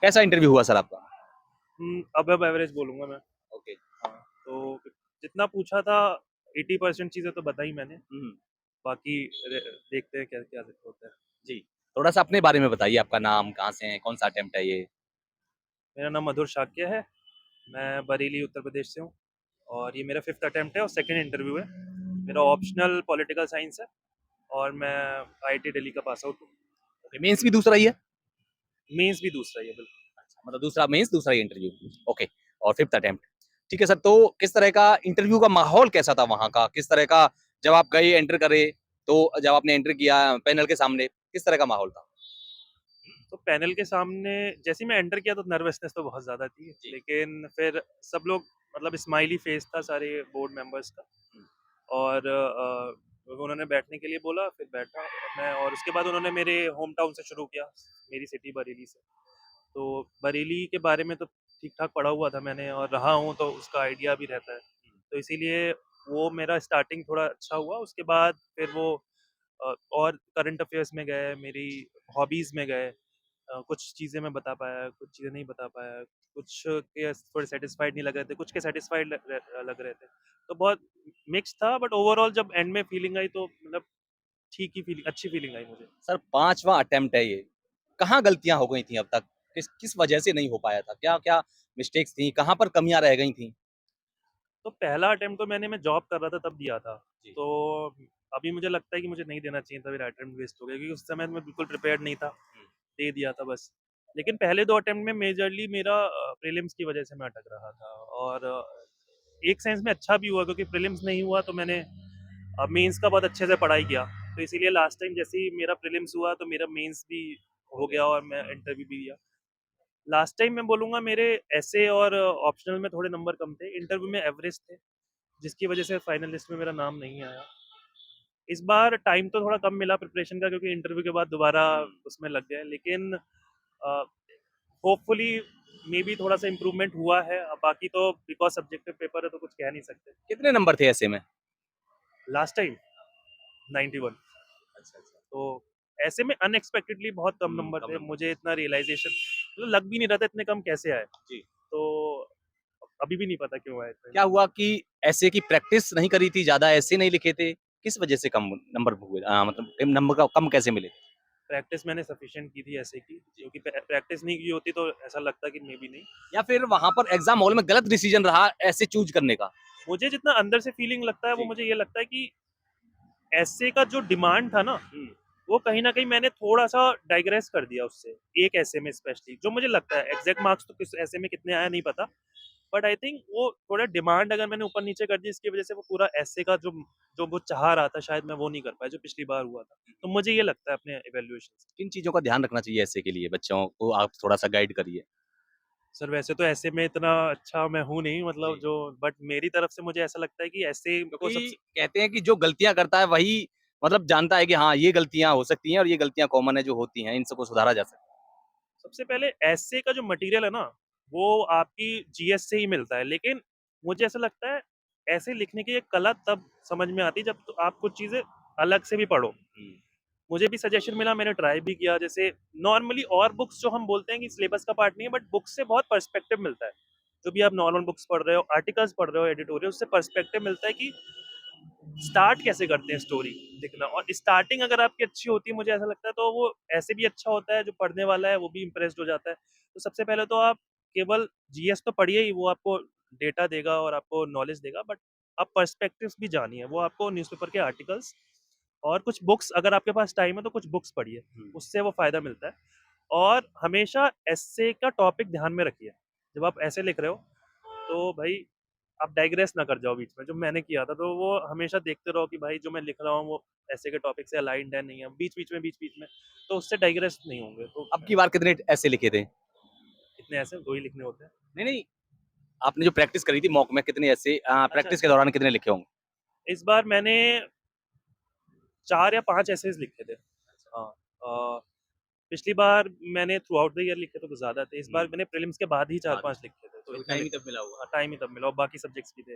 कैसा इंटरव्यू हुआ सर आपका? अबव एवरेज बोलूँगा मैं। ओके। हाँ, तो जितना पूछा था 80% चीज़ें तो बताई मैंने, हुँ, बाकी देखते हैं क्या-क्या होता है। जी। थोड़ा-सा अपने बारे में बताइए, आपका नाम, कहाँ से हैं, कौन-सा अटेम्प्ट है ये? मेरा नाम मधुर शाक्य है, मैं बरेली उत्तर प्रदेश से हूँ और ये मेरा 5th अटेम्प्ट है और सेकंड इंटरव्यू है। मेरा ऑप्शनल पॉलिटिकल साइंस है और मैं आईआईटी दिल्ली का पास आउट हूँ। ओके, मेंस भी दूसरा ही है? मेंस भी दूसरा ही है, बिल्कुल। अच्छा, मतलब दूसरा मेंस, दूसरा ही इंटरव्यू। ओके, और 5th अटेम्प्ट। ठीक है सर, तो किस तरह का इंटरव्यू का माहौल कैसा था वहाँ का? किस तरह का जब आप गए एंटर करे, तो जब आपने एंटर किया पैनल के सामने, किस तरह का माहौल था? तो पैनल के सामने जैसे ही मैं एंटर किया तो नर्वसनेस तो बहुत ज़्यादा थी, जी। लेकिन फिर सब लोग मतलब स्माइली फेस था सारे बोर्ड मेंबर्स का हुँ, और उन्होंने बैठने के लिए बोला, फिर बैठा मैं और उसके बाद उन्होंने मेरे होम टाउन से शुरू किया, मेरी सिटी बरेली से। तो बरेली के बारे में तो ठीक-ठाक पढ़ा हुआ था मैंने और रहा हूँ तो उसका आइडिया भी रहता है। तो इसीलिए वो मेरा स्टार्टिंग थोड़ा अच्छा हुआ, उसके बाद फिर वो और करंट अफ़ेयर्स में गए, मेरी हॉबीज़ में गए। कुछ चीज़ें मैं बता पाया, कुछ चीज़ें नहीं बता पाया, कुछ के थोड़े सैटिस्फाइड नहीं लग रहे थे, कुछ के सैटिस्फाइड लग रहे थे। तो बहुत मिक्स था बट ओवरऑल जब एंड में फीलिंग आई तो मतलब ठीक ही फीलिंग अच्छी फीलिंग आई मुझे। सर 5वाँ अटेम्प्ट है ये। कहाँ गलतियाँ हो गई थी अब तक? किस किस वजह से नहीं हो पाया था? क्या-क्या मिस्टेक्स थी? कहाँ पर कमियाँ रह गई थी? तो पहला अटेम्प्ट तो मैं जॉब कर रहा था तब दिया था। जी। तो अभी मुझे लगता है कि मुझे नहीं देना चाहिए था, मेरा अटेम्प्ट वेस्ट हो गया क्योंकि उस समय मैं बिल्कुल प्रिपेयर्ड नहीं था, हुँ, दे दिया था बस। लेकिन पहले 2 अटेम्प्ट में मेजरली मेरा प्रीलिम्स की वजह से मैं अटक रहा था और एक सेंस में अच्छा भी हुआ क्योंकि प्रीलिम्स नहीं हुआ तो मैंने मेंस का बहुत अच्छे से पढ़ाई किया। तो इसीलिए लास्ट टाइम जैसे ही मेरा प्रीलिम्स हुआ तो मेरा मेंस भी हो हो गया। गया और मैं इंटरव्यू भी दिया। लास्ट टाइम मैं बोलूँगा मेरे एसे और ऑप्शनल में थोड़े नंबर कम थे, इंटरव्यू में एवरेज थे, जिसकी वजह से फाइनल लिस्ट में मेरा नाम नहीं आया। इस बार टाइम तो थोड़ा कम मिला प्रिपरेशन का क्योंकि इंटरव्यू के बाद दोबारा हुँ। उसमें लग गए, लेकिन होपफुली मे बी थोड़ा-सा इम्प्रूवमेंट हुआ है। बाकी तो बिकॉज़ सब्जेक्टिव पेपर है तो कुछ कह नहीं सकते। कितने नंबर थे ऐसे में? Last time 91। अच्छा, अच्छा। तो ऐसे में अनएक्सपेक्टेडली बहुत कम नंबर कम थे। नंबर। मुझे इतना रियलाइज़ेशन मतलब लग भी नहीं रहा था इतने कम कैसे आए। जी। तो अभी भी नहीं पता क्यों आए इतने क्या कम। हुआ कि ऐसे की प्रैक्टिस नहीं करी थी, ज़्यादा ऐसे नहीं लिखे थे? किस वजह से कम नंबर हुए? मतलब नंबर का कम कैसे मिले? प्रैक्टिस मैंने सफिशिएंट की थी ऐसे की, जी। क्योंकि प्रैक्टिस नहीं की होती तो ऐसा लगता कि मे बी नहीं। या फिर वहाँ पर एग्ज़ाम हॉल में गलत डिसीज़न रहा ऐसे चूज़ करने का? मुझे जितना अंदर से फीलिंग लगता है वो जी। मुझे ये लगता है कि एसे का जो डिमांड था ना, हुँ। वो कहीं न कहीं मैंने थोड़ा-सा डाइग्रेस कर दिया उससे, एक एसे में स्पेशली, जो मुझे लगता है एग्ज़ैक्ट मार्क्स तो किस एसे में कितने आए नहीं पता। बट आई थिंक वो थोड़ा डिमांड अगर मैंने ऊपर-नीचे कर दी इसकी वज़ह से वो पूरा एसे का जो जो वो चाह रहा था शायद मैं वो नहीं कर पाया जो पिछली बार हुआ था। तो मुझे ये लगता है अपने इवैल्यूएशन से। किन चीज़ों का ध्यान रखना चाहिए ऐसे के लिए बच्चों को आप थोड़ा-सा गाइड करिए? सर वैसे तो ऐसे में इतना अच्छा मैं हूँ नहीं मतलब जी। जो बट मेरी तरफ से मुझे ऐसा लगता है कि ऐसे को क्योंकि सबसे कहते हैं कि जो गलतियाँ करता है वही मतलब जानता है कि हाँ, ये गलतियाँ हो सकती हैं और ये गलतियाँ कॉमन है जो होती हैं, इन सबको सुधारा जा सकता है। सबसे पहले ऐसे का जो मटेरियल है ना, वो आपकी जीएस से ही मिलता है। लेकिन मुझे ऐसा लगता है ऐसे लिखने की एक कला तब समझ में आती है जब तो आप कुछ चीज़ें अलग से भी पढ़ो। हुँ। मुझे भी सजेशन मिला, मैंने ट्राई भी किया। जैसे नॉर्मली और बुक्स जो हम बोलते हैं कि सिलेबस का पार्ट नहीं है, बट बुक्स से बहुत पर्सपेक्टिव मिलता है। जो भी आप नॉर्मल बुक्स पढ़ रहे हो, आर्टिकल्स पढ़ रहे हो, एडिटोरियल, उससे पर्सपेक्टिव मिलता है कि स्टार्ट कैसे करते हैं स्टोरी लिखना। और स्टार्टिंग अगर आपकी अच्छी होती है मुझे ऐसा लगता है तो वो ऐसे भी अच्छा होता है, जो पढ़ने वाला है वो भी इम्प्रेस्ड हो जाता है। तो सबसे पहले तो आप केवल जीएस तो पढ़िए ही, वो आपको डेटा देगा और आपको नॉलेज देगा, बट आप पर्सपेक्टिव्स भी जानिए। वो आपको न्यूज़पेपर के आर्टिकल्स और कुछ बुक्स, अगर आपके पास टाइम है तो कुछ बुक्स पढ़िए, हुँ। उससे वो फ़ायदा मिलता है। और हमेशा एस्से का टॉपिक ध्यान में रखिए। जब आप ऐसे लिख रहे हो, तो भाई आप डाइग्रेस ना कर जाओ बीच में, जो मैंने किया था। तो वो हमेशा देखते रहो कि भाई जो मैं लिख रहा हूँ वो ऐसे के टॉपिक से अलाइन्ड है, नहीं है। बीच-बीच में, तो उससे डाइग्रेस नहीं होंगे। तो अब की बार कितने ऐसे लिखे थे? इतने ऐसे 2 ही लिखने होते हैं। नहीं, नहीं, आपने जो प्रैक्टिस करी थी मॉक में कितने ऐसे अच्छा, प्रैक्टिस के अच्छा। दौरान कितने लिखे होंगे? इस बार मैंने 4 या 5 एसेज़ लिखे थे। हाँ, पिछली बार मैंने थ्रू आउट द ईयर लिखे तो कुछ ज़्यादा थे। इस हुँ। बार मैंने प्रीलिम्स के बाद ही बाद 4-5 लिखे थे, तो क्योंकि इतने टाइम ही लिखे तब मिला होगा। हाँ, टाइम ही तब मिला और बाकी सब्जेक्ट्स भी थे।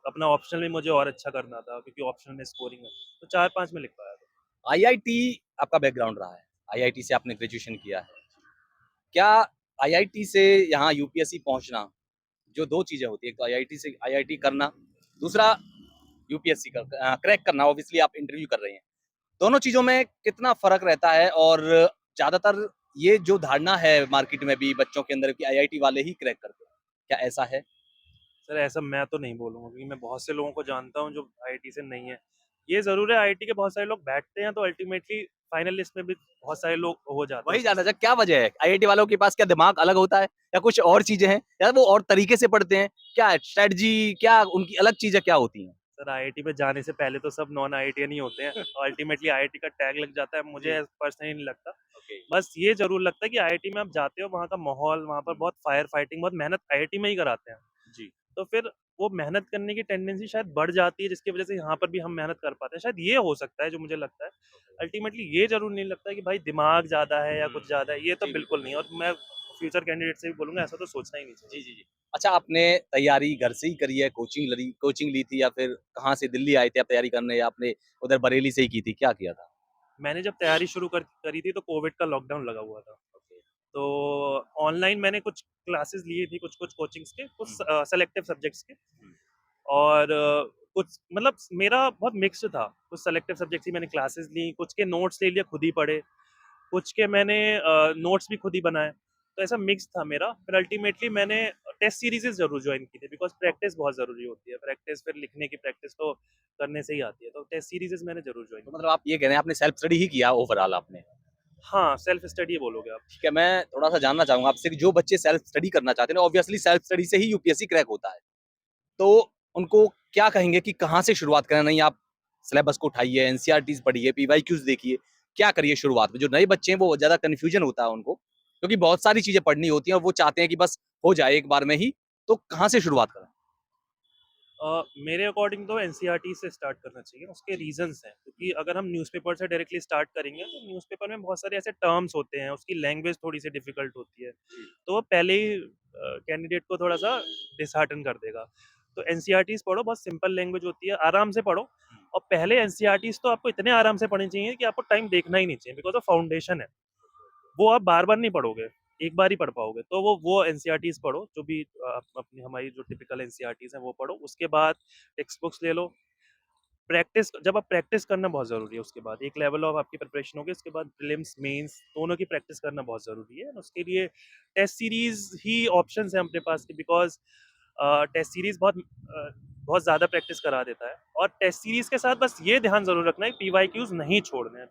अपना ऑप्शनल में मुझे और अच्छा करना था क्योंकि ऑप्शनल में स्कोरिंग है, तो 4-5 में लिख पाया था। आईआईटी आपका बैकग्राउंड रहा है। आईआईटी से आपने ग्रेजुएशन किया है। क्या आईआईटी से यहाँ यूपीएससी पहुंचना, जो दो चीजें होती है, एक तो आईआईटी से आईआईटी करना, दूसरा यूपीएससी का क्रैक करना। ऑब्वियसली आप इंटरव्यू कर रहे हैं, दोनों चीजों में कितना फर्क रहता है? और ज्यादातर ये जो धारणा है मार्केट में भी बच्चों के अंदर कि आईआईटी वाले ही क्रैक करते हैं, क्या ऐसा है? सर ऐसा मैं तो नहीं बोलूँगा, क्योंकि मैं बहुत से लोगों को जानता हूँ जो आईआईटी से नहीं है। ये ज़रूर है, आईआईटी के बहुत सारे लोग बैठते हैं तो अल्टीमेटली फाइनल लिस्ट में भी बहुत सारे लोग हो जाते हैं वही उसमें जानना से। चाह, क्या वजह है? आईआईटी वालों के पास क्या दिमाग अलग होता है या कुछ और चीजें हैं, या वो और तरीके से पढ़ते हैं? क्या स्ट्रेटजी, क्या उनकी अलग चीजें क्या होती हैं? सर आईआईटी में जाने से पहले तो सब नॉन आईआईटियन ही होते हैं और अल्टीमेटली आईआईटी का टैग लग जाता है, जी। मुझे पर्सनली नहीं लगता। ओके। बस ये ज़रूर लगता है कि आईआईटी में आप जाते हो, वहाँ का माहौल, वहाँ पर बहुत फायर फाइटिंग, बहुत मेहनत आईआईटी में ही कराते हैं। जी। तो फिर वो मेहनत करने की टेंडेंसी शायद बढ़ जाती है, जिसकी वज़ह से यहाँ पर भी हम मेहनत कर पाते हैं। शायद ये हो सकता है जो मुझे लगता है। अल्टीमेटली ये ज़रूर नहीं लगता कि भाई दिमाग ज़्यादा है या कुछ ज़्यादा है, ये तो जी, बिल्कुल नहीं है, और मैं फ्यूचर कैंडिडेट से भी बोलूँगा ऐसा तो सोचना ही नहीं जी, चाहिए। जी, जी। अच्छा, आपने तैयारी घर से ही करी है, कोचिंग ली थी, या फिर कहाँ से दिल्ली आए थे आप तैयारी करने, या आपने उधर बरेली से ही की थी, क्या किया था? मैंने जब तैयारी शुरू करी थी तो कोविड का लॉकडाउन लगा हुआ था। ओके। तो ऑनलाइन मैंने कुछ क्लासेस लिए थी, कुछ-कुछ कोचिंग्स के, कुछ हुँ, सेलेक्टिव सब्जेक्ट्स के, हुँ, और कुछ मतलब मेरा बहुत मिक्स्ड था। कुछ सेलेक्टिव सब्जेक्ट्स की मैंने क्लासेस ली, कुछ के नोट्स ले लिए, खुद ही पढ़े, कुछ के मैंने नोट्स भी खुद ही बनाए। तो ऐसा मिक्स था मेरा। फिर अल्टीमेटली मैंने टेस्ट सीरीज़ेज़ ज़रूर जॉइन की थी, बिकॉज़ प्रैक्टिस बहुत ज़रूरी होती है। प्रैक्टिस, फिर लिखने की प्रैक्टिस तो करने से ही आती है। तो टेस्ट सीरीज़ेज़ मैंने ज़रूर जॉइन तो की। मतलब आप ये कह रहे हैं आपने सेल्फ स्टडी ही किया ओवरऑल आपने? हाँ, सेल्फ स्टडी बोलोगे आप। ठीक है, मैं थोड़ा-सा जानना चाहूँगा आपसे कि जो बच्चे सेल्फ स्टडी करना चाहते हैं ना, ऑब्वियसली सेल्फ स्टडी से ही यूपीएससी क्रैक होता है। तो उनको क्या कहेंगे कि कहाँ से शुरुआत करें? नहीं, आप सिलेबस को उठाइए, एनसीईआरटीज़ पढ़िए, पीवाईक्यूज़ देखिए, क्या करिए शुरुआत में? जो नए बच्चे हैं वो ज़्यादा कन्फ्यूजन होता है उनको, क्योंकि बहुत सारी चीज़ें पढ़नी होती हैं और वो चाहते हैं कि बस हो जाए एक बार में ही, तो कहाँ से शुरुआत करें? मेरे अकॉर्डिंग तो एनसीईआरटी से स्टार्ट करना चाहिए। उसके जी, रीज़न्स हैं, क्योंकि अगर हम न्यूज़पेपर से डायरेक्टली स्टार्ट करेंगे तो न्यूज़पेपर में बहुत सारे ऐसे टर्म्स होते हैं, उसकी लैंग्वेज थोड़ी-सी डिफ़िकल्ट होती है। जी। तो वो पहले ही कैंडिडेट को थोड़ा-सा डिसहार्टन कर देगा। तो एनसीईआरटीज़ पढ़ो, बहुत सिंपल लैंग्वेज होती है, आराम से पढ़ो। हुँ, और पहले एनसीईआरटीज़ तो आपको इतने आराम से पढ़नी चाहिए कि आपको टाइम देखना ही नहीं चाहिए, बिकॉज़ वो फाउंडेशन है। वो आप बार-बार नहीं पढ़ोगे, एक बार ही पढ़ पाओगे। तो वो एनसीईआरटीज़ पढ़ो, जो भी अपनी हमारी जो टिपिकल एनसीईआरटीज़ हैं वो पढ़ो। उसके बाद टेक्स्ट बुक्स ले लो। प्रैक्टिस, जब आप प्रैक्टिस करना बहुत ज़रूरी है, उसके बाद एक लेवल ऑफ आपकी प्रिपरेशन होगी, उसके बाद प्रीलिम्स, मेंस दोनों की प्रैक्टिस करना बहुत ज़रूरी है। उसके लिए टेस्ट सीरीज़ ही ऑप्शंस हैं अपने पास, बिकॉज़ टेस्ट सीरीज़ बहुत ज़्यादा प्रैक्टिस करा देता है। और टेस्ट सीरीज़ के साथ बस ये ध्यान ज़रूर रखना है कि पीवाईक्यूज़ नहीं छोड़ने हैं।